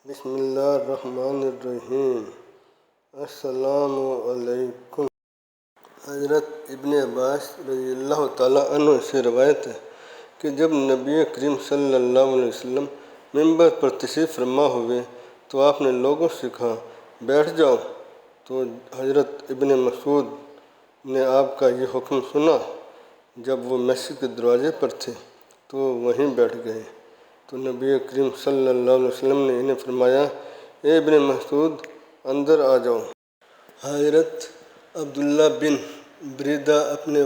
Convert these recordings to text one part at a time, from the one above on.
بسم اللہ الرحمن الرحیم۔ السلام علیکم۔ حضرت ابن عباس رضی اللہ تعالیٰ عنہ سے روایت ہے کہ جب نبی کریم صلی اللہ علیہ وسلم ممبر پر تشریف فرما ہوئے تو آپ نے لوگوں سے کہا بیٹھ جاؤ، تو حضرت ابن مسعود نے آپ کا یہ حکم سنا۔ جب وہ مسجد کے دروازے پر تھے تو وہیں بیٹھ گئے تو نبی کریم صلی اللہ علیہ وسلم نے انہیں فرمایا اے ابن مسعود اندر آ جاؤ۔ حضرت عبداللہ بن بریدہ اپنے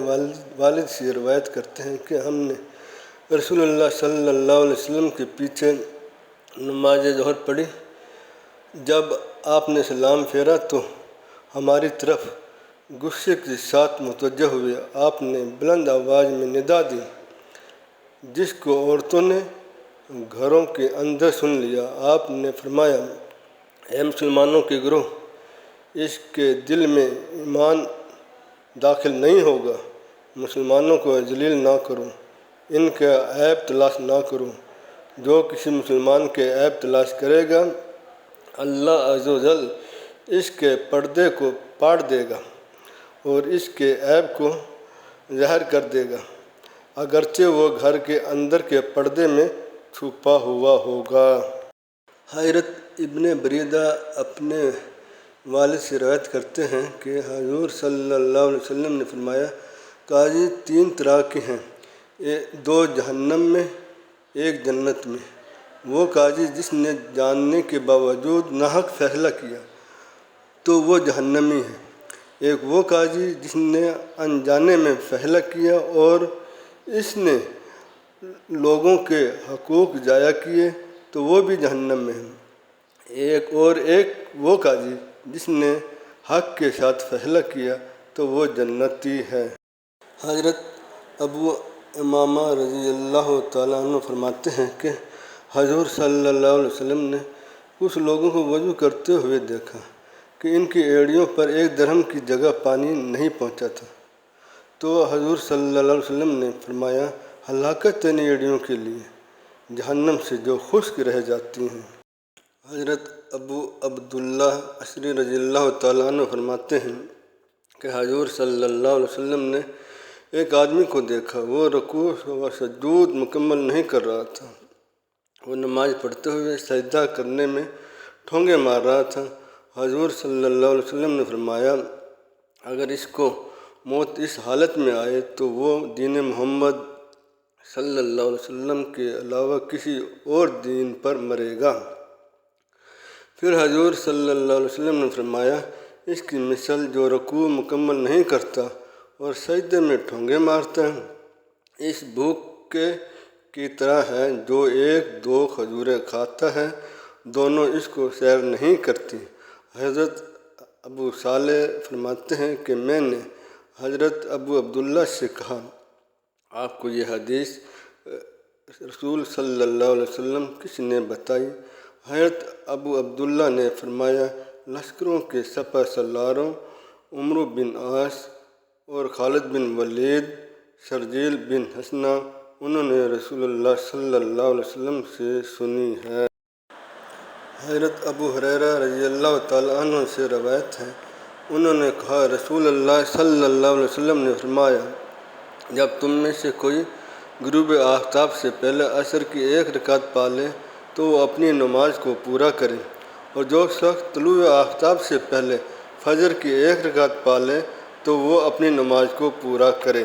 والد سے روایت کرتے ہیں کہ ہم نے رسول اللہ صلی اللہ علیہ وسلم کے پیچھے نماز ظہر پڑھی۔ جب آپ نے سلام پھیرا تو ہماری طرف غصے کے ساتھ متوجہ ہوئے۔ آپ نے بلند آواز میں ندا دی جس کو عورتوں نے گھروں کے اندر سن لیا۔ آپ نے فرمایا اے مسلمانوں کے گروہ، اس کے دل میں ایمان داخل نہیں ہوگا۔ مسلمانوں کو ذلیل نہ کرو، ان کا عیب تلاش نہ کرو۔ جو کسی مسلمان کے عیب تلاش کرے گا اللہ عز و جل اس کے پردے کو پاڑ دے گا اور اس کے عیب کو ظاہر کر دے گا، اگرچہ وہ گھر کے اندر کے پردے میں چھپا ہوا ہوگا۔ حضرت ابن بریدہ اپنے والد سے روایت کرتے ہیں کہ حضور صلی اللہ علیہ وسلم نے فرمایا قاضی تین طرح کے ہیں، دو جہنم میں ایک جنت میں۔ وہ قاضی جس نے جاننے کے باوجود ناحق فیصلہ کیا تو وہ جہنمی ہے۔ ایک وہ قاضی جس نے انجانے میں فیصلہ کیا اور اس نے لوگوں کے حقوق ضائع کیے تو وہ بھی جہنم میں ہے۔ ایک وہ قاضی جس نے حق کے ساتھ فیصلہ کیا تو وہ جنتی ہے۔ حضرت ابو امامہ رضی اللہ تعالیٰ عنہ فرماتے ہیں کہ حضور صلی اللہ علیہ وسلم نے کچھ لوگوں کو وضو کرتے ہوئے دیکھا کہ ان کی ایڑیوں پر ایک درہم کی جگہ پانی نہیں پہنچا تھا، تو حضور صلی اللہ علیہ وسلم نے فرمایا ہلاکت ان ایڑیوں کے لیے جہنم سے جو خشک رہ جاتی ہیں۔ حضرت ابو عبداللہ اشعری رضی اللہ تعالیٰ عنہ فرماتے ہیں کہ حضور صلی اللہ علیہ وسلم نے ایک آدمی کو دیکھا، وہ رکوع و سجود مکمل نہیں کر رہا تھا۔ وہ نماز پڑھتے ہوئے سجدہ کرنے میں ٹھونگے مار رہا تھا۔ حضور صلی اللہ علیہ وسلم نے فرمایا اگر اس کو موت اس حالت میں آئے تو وہ دین محمد صلی اللہ علیہ وسلم کے علاوہ کسی اور دین پر مرے گا۔ پھر حضور صلی اللہ علیہ وسلم نے فرمایا اس کی مثل جو رکوع مکمل نہیں کرتا اور سجدے میں ٹھونگے مارتا ہے اس بھوکے کی طرح ہے جو ایک دو کھجوریں کھاتا ہے، دونوں اس کو سیر نہیں کرتی۔ حضرت ابو صالح فرماتے ہیں کہ میں نے حضرت ابو عبداللہ سے کہا آپ کو یہ حدیث رسول صلی اللہ علیہ وسلم کس نے بتائی؟ حضرت ابو عبداللہ نے فرمایا لشکروں کے سپہ سالاروں عمرو بن عاص اور خالد بن ولید، شرجیل بن حسنہ، انہوں نے رسول اللہ صلی اللہ علیہ وسلم سے سنی ہے۔ حضرت ابو ہریرہ رضی اللہ تعالیٰ عنہ سے روایت ہے، انہوں نے کہا رسول اللہ صلی اللہ علیہ وسلم نے فرمایا جب تم میں سے کوئی غروب آفتاب سے پہلے عصر کی ایک رکعت پا لے تو وہ اپنی نماز کو پورا کرے، اور جو شخص طلوع آفتاب سے پہلے فجر کی ایک رکعت پا لے تو وہ اپنی نماز کو پورا کرے۔